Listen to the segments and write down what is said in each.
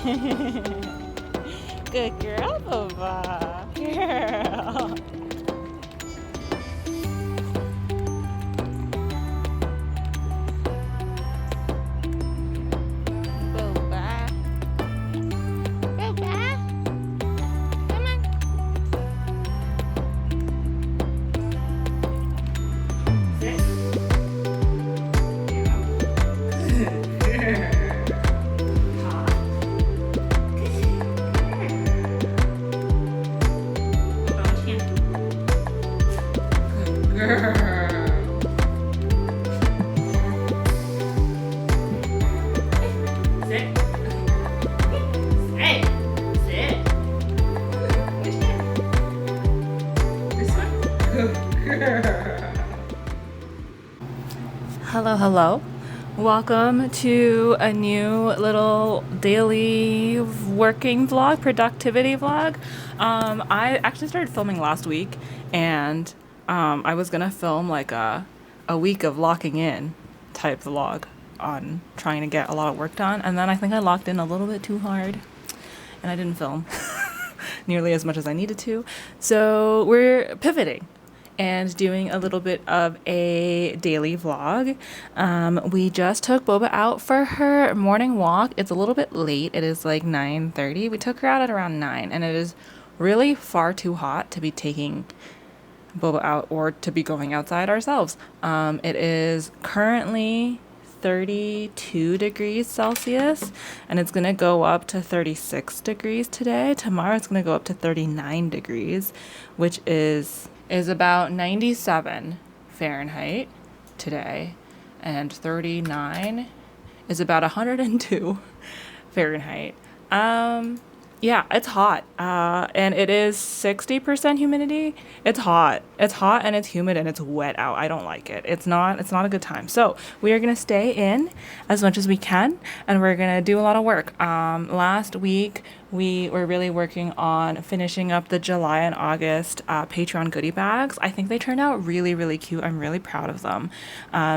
Good girl, Boba. Girl. Boba. Boba. Come on. Hello, hello. Welcome to a new little daily working vlog, productivity vlog. I actually started filming last week, and I was gonna film like a week of locking in type vlog on trying to get a lot of work done, and then I think I locked in a little bit too hard, and I didn't film nearly as much as I needed to. So we're pivoting and doing a little bit of a daily vlog. We just took Boba out for her morning walk. It's a little bit late. It is like 9:30. We took her out at around 9, and it is really far too hot to be taking Boba out or to be going outside ourselves. It is currently 32 degrees Celsius, and it's gonna go up to 36 degrees today. Tomorrow it's gonna go up to 39 degrees, which is about 97 Fahrenheit today, and 39 is about 102 Fahrenheit. Yeah, it's hot. And it is 60% humidity. It's hot. It's hot and it's humid and it's wet out. I don't like it. It's not a good time. So we are gonna stay in as much as we can, and we're gonna do a lot of work. Last week we were really working on finishing up the July and August Patreon goodie bags. I think they turned out really, really cute. I'm really proud of them.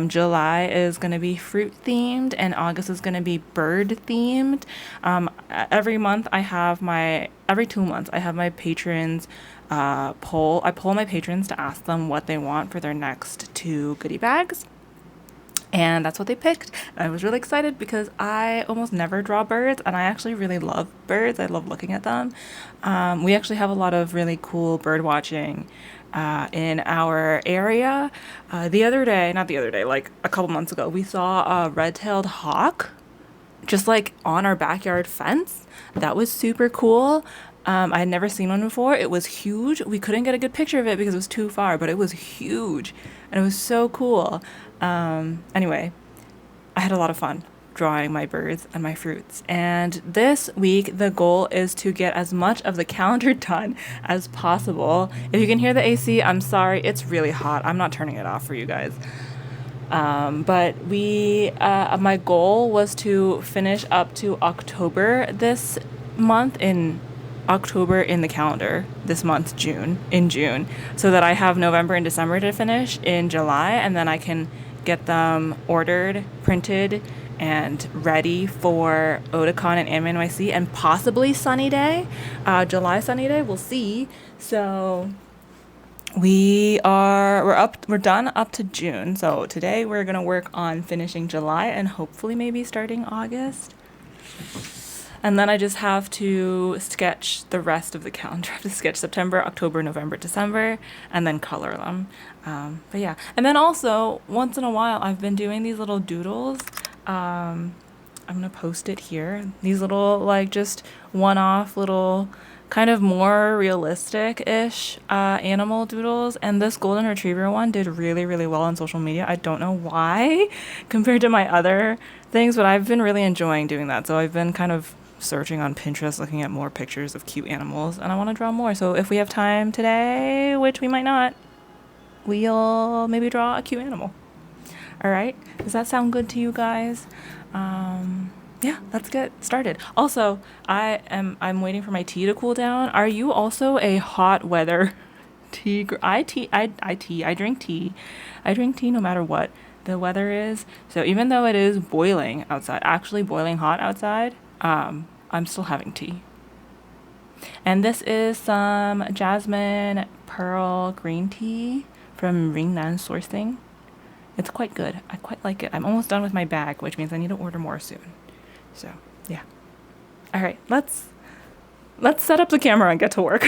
July is going to be fruit themed, and August is going to be bird themed. Every 2 months, I have my patrons poll. I poll my patrons to ask them what they want for their next 2 goodie bags. And that's what they picked. I was really excited because I almost never draw birds, and I actually really love birds. I love looking at them. We actually have a lot of really cool bird watching in our area. Like a couple months ago, we saw a red-tailed hawk just like on our backyard fence. That was super cool. I had never seen one before. It was huge. We couldn't get a good picture of it because it was too far, but it was huge and it was so cool. Anyway, I had a lot of fun drawing my birds and my fruits. And this week, the goal is to get as much of the calendar done as possible. If you can hear the AC, I'm sorry. It's really hot. I'm not turning it off for you guys. But my goal was to finish up to October this month, in October in the calendar, this month, in June, so that I have November and December to finish in July, and then I can get them ordered, printed, and ready for Otakon and Anime NYC and possibly Sunny Day, July Sunny Day, we'll see. So we're done up to June. So today we're gonna work on finishing July and hopefully maybe starting August. And then I just have to sketch the rest of the calendar. I have to sketch September, October, November, December, and then color them. But yeah. And then also, once in a while, I've been doing these little doodles. I'm going to post it here. These little, like, just one-off little, kind of more realistic-ish animal doodles. And this golden retriever one did really, really well on social media. I don't know why compared to my other things, but I've been really enjoying doing that. So I've been kind of searching on Pinterest, looking at more pictures of cute animals, and I want to draw more. So if we have time today, which we might not, we'll maybe draw a cute animal. All right, does that sound good to you guys? Yeah, let's get started. Also, I'm waiting for my tea to cool down. Are you also a hot weather tea? I drink tea. I drink tea no matter what the weather is. So even though it is boiling outside, actually boiling hot outside, I'm still having tea. And this is some jasmine pearl green tea from Ringnan Sourcing. It's quite good. I quite like it. I'm almost done with my bag, which means I need to order more soon. So, yeah. All right, let's set up the camera and get to work.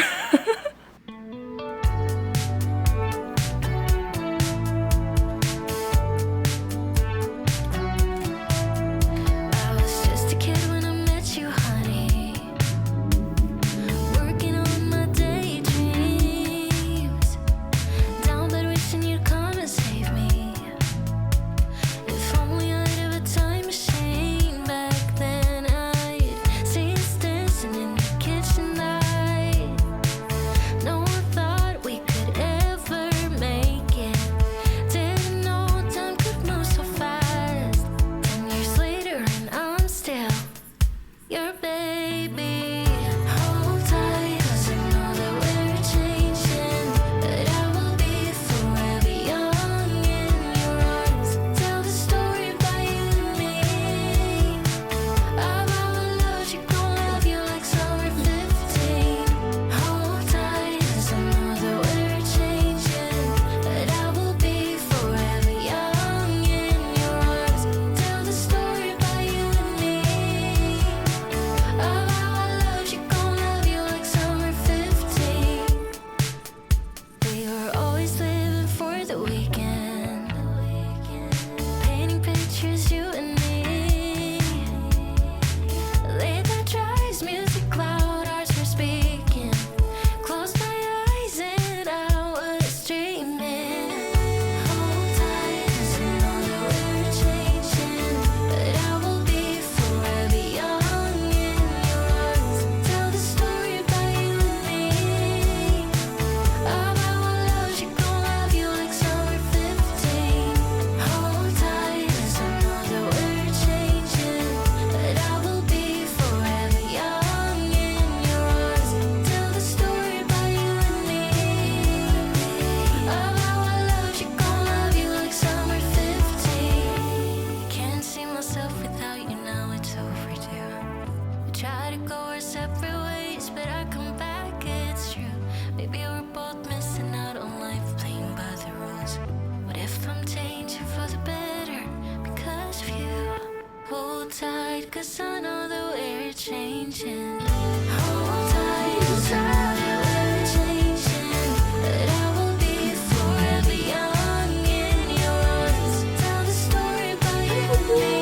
Cause I know that we're changing. Hold tight, 'cause I know we're changing. But I will be forever young in your arms. Tell the story about you and me,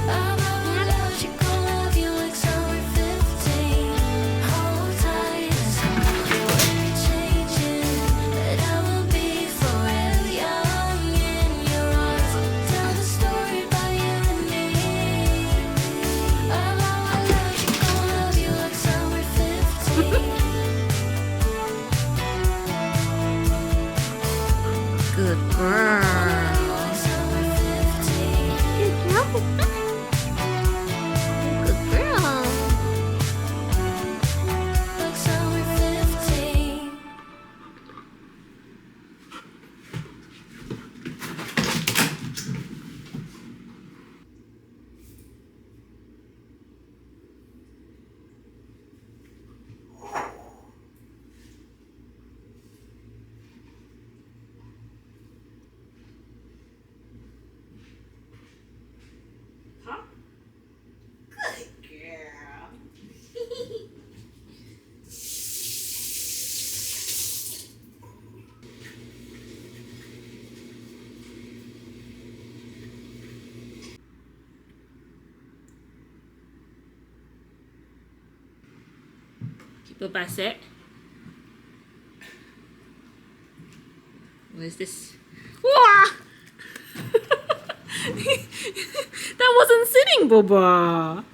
about our love. She gon' love you like summer 15. Hold tight, 'cause I know that we're changing. But I will be forever young in your arms. Tell the story about you and me, about our love. She gon' love you like summer 15. Good girl. Like summer 15. Good girl. Good girl. Like summer 15. Good girl. People basset. What is this? Wah! That wasn't sitting, Baba.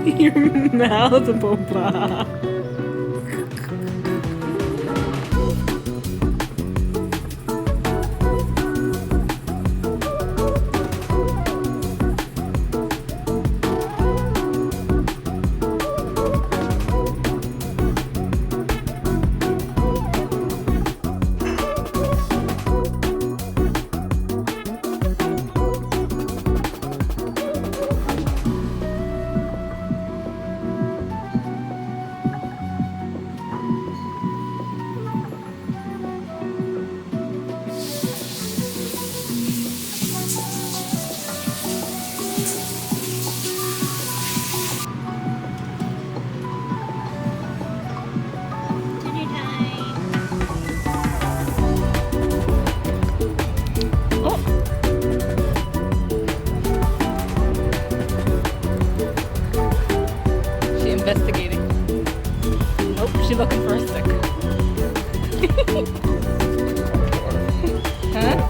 Your mouth, Boba. She investigating. Nope, she looking for a stick. Huh?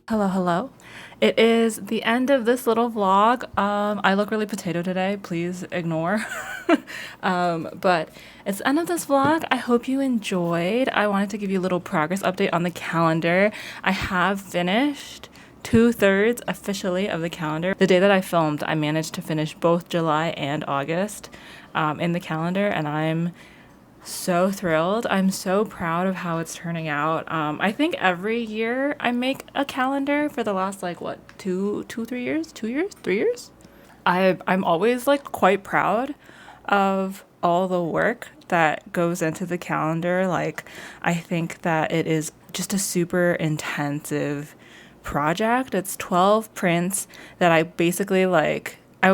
Hello, hello. It is the end of this little vlog. I look really potato today. Please ignore. But it's the end of this vlog. I hope you enjoyed. I wanted to give you a little progress update on the calendar. I have finished 2/3 officially of the calendar. The day that I filmed, I managed to finish both July and August in the calendar, and I'm so thrilled. I'm so proud of how it's turning out. I think every year I make a calendar for the last like what 3 years, 2 years, 3 years. I'm always like quite proud of all the work that goes into the calendar. Like I think that it is just a super intensive project. It's 12 prints that I basically like. I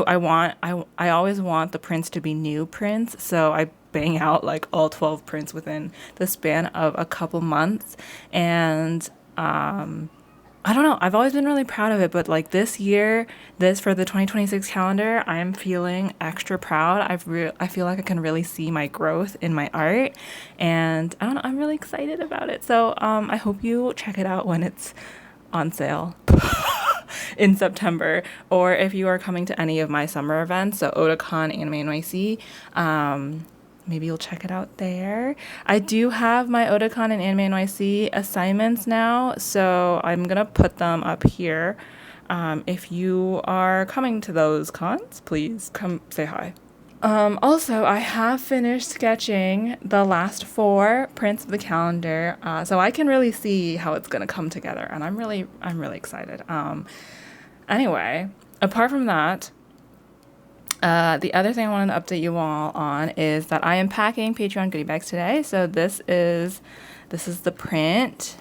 always want the prints to be new prints, so I bang out like all 12 prints within the span of a couple months. And I don't know, I've always been really proud of it, but like this year, this for the 2026 calendar, I'm feeling extra proud. I feel like I can really see my growth in my art, and I don't know, I'm really excited about it. So I hope you check it out when it's on sale in September, or if you are coming to any of my summer events, so Otakon, Anime NYC, maybe you'll check it out there. I do have my Otakon and Anime NYC assignments now, so I'm gonna put them up here. If you are coming to those cons, please come say hi. Also, I have finished sketching the last 4 prints of the calendar, so I can really see how it's gonna come together, and I'm really excited. Anyway, apart from that, the other thing I wanted to update you all on is that I am packing Patreon goodie bags today. So this is the print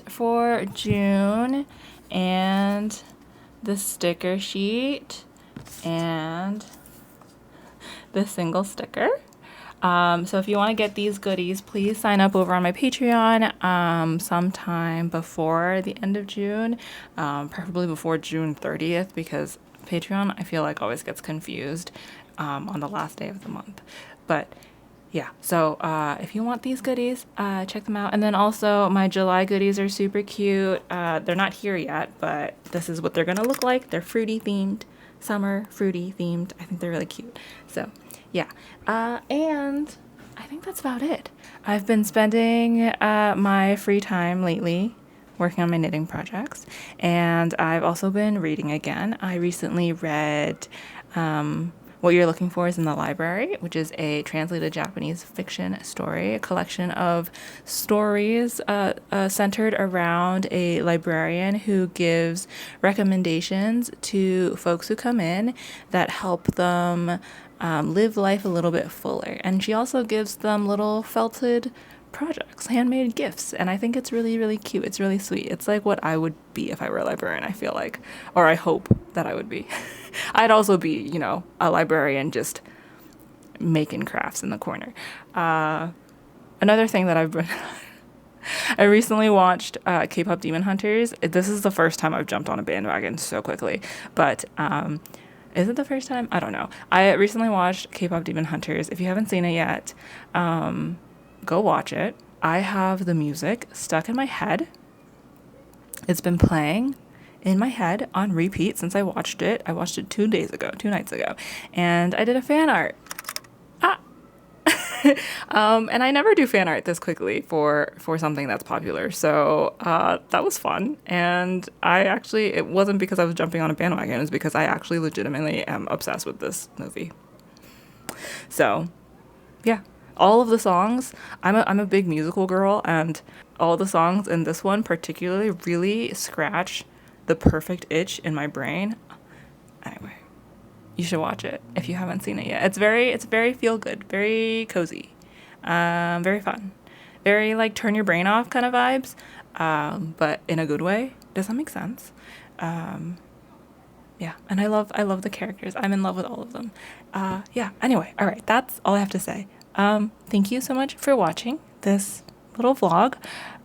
for June, and the sticker sheet, and the single sticker. So if you want to get these goodies, please sign up over on my Patreon sometime before the end of June, preferably before June 30th, because Patreon, I feel like, always gets confused on the last day of the month. But yeah, so if you want these goodies, check them out. And then also my July goodies are super cute. They're not here yet, but this is what they're gonna look like. They're fruity themed, summer fruity themed. I think they're really cute. So yeah, and I think that's about it. I've been spending my free time lately working on my knitting projects, and I've also been reading again. I recently read What You're Looking For Is in the Library, which is a translated Japanese fiction story, a collection of stories centered around a librarian who gives recommendations to folks who come in that help them live life a little bit fuller. And she also gives them little felted projects, handmade gifts. And I think it's really, really cute. It's really sweet. It's like what I would be if I were a librarian, I feel like, or I hope that I would be. I'd also be, you know, a librarian just making crafts in the corner. Another thing that I've been I recently watched K-pop Demon Hunters. This is the first time I've jumped on a bandwagon so quickly, but is it the first time? I don't know. I recently watched K-pop Demon Hunters. If you haven't seen it yet, go watch it. I have the music stuck in my head. It's been playing in my head on repeat since I watched it. I watched it 2 nights ago, and I did a fan art. And I never do fan art this quickly for something that's popular. So that was fun. And it wasn't because I was jumping on a bandwagon. It was because I actually legitimately am obsessed with this movie. So yeah, all of the songs, I'm a big musical girl, and all the songs in this one particularly really scratch the perfect itch in my brain. Anyway, you should watch it if you haven't seen it yet. It's very feel good, very cozy, very fun, very like turn your brain off kind of vibes, but in a good way. Does that make sense? Yeah, and I love the characters. I'm in love with all of them. Yeah. Anyway, all right, that's all I have to say. Thank you so much for watching this little vlog.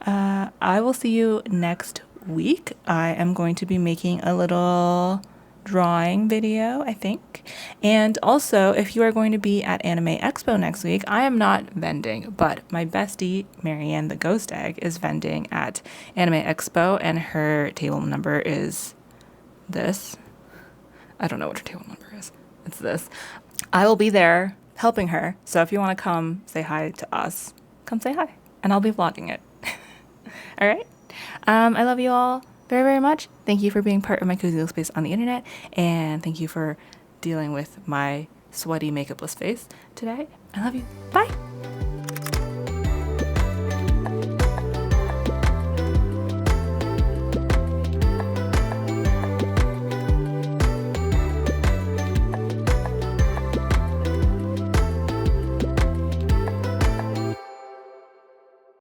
I will see you next week. I am going to be making a little drawing video, I think. And also, if you are going to be at Anime Expo next week, I am not vending, but my bestie, Marianne the Ghost Egg, is vending at Anime Expo, and her table number is this. I don't know what her table number is. It's this. I will be there helping her, so if you want to come say hi to us, come say hi, and I'll be vlogging it. All right? I love you all very, very much. Thank you for being part of my cozy little space on the internet, and thank you for dealing with my sweaty makeupless face today. I love you. Bye.